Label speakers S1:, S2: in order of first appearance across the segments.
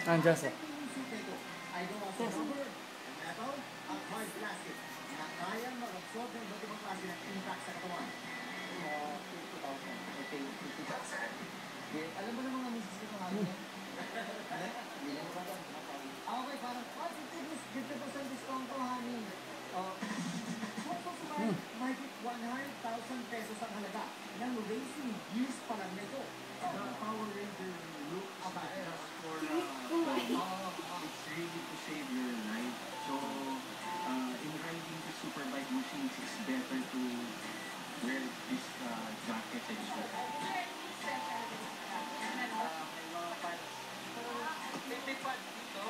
S1: Andiyan sa.
S2: Ay gawa sa rubber, metal, at hard plastic na kayang mag-absorb ng iba't ibang klase ng impact sa katawan. 50,000. Alam mo na mga misis ko ng hangin yan? Okay, parang, goodness, 50% discount to, honey. Kung susumayin, mahigit 100,000 pesos ang halaga ng racing gears pa lang nito.
S3: The Power Ranger look just for it's really to save your life. So in riding the superbike machines, it's better to wear this jacket and suit.
S4: May pad dito?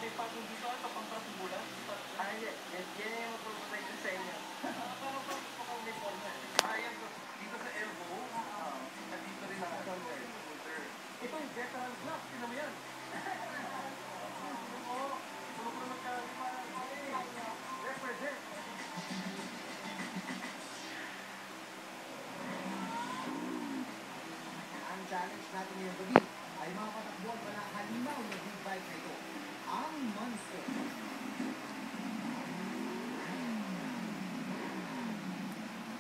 S4: May pad dito? Ito pang pratibulan? Yan yung mag-provide ko sa inyo. Parang pang uniform na. Yan dito sa elbow. At dito rin sa shoulder. Itong veteran club, tinan mo yan. Puno ko na magkalimanan. Represent.
S2: Ang challenge natin ngayong gabi ay makapatakbuhan pa na halimaw na big bike na ito, ang Monster.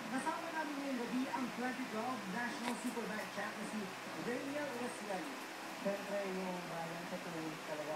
S2: Kasama namin ngayong gabi ang 2012 National Superbike Champ na si Rainier Roswelli.
S5: Siyempre yung balance sa tuwing talaga